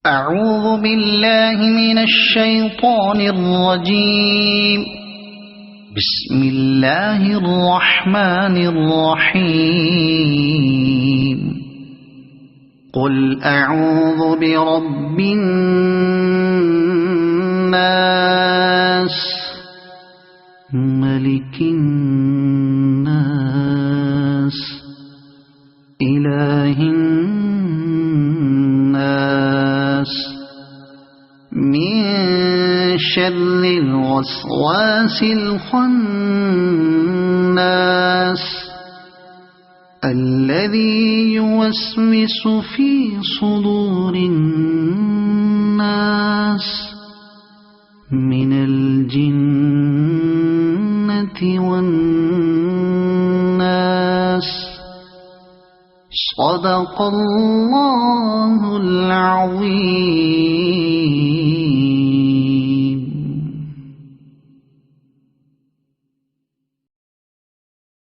أعوذ بالله من الشيطان الرجيم. بسم الله الرحمن الرحيم. قل أعوذ برب الناس ملك الناس إله الناس من شر الوسواس الخناس الذي يوسوس في صدور الناس من الجنة والناس. صدق الله العظيم.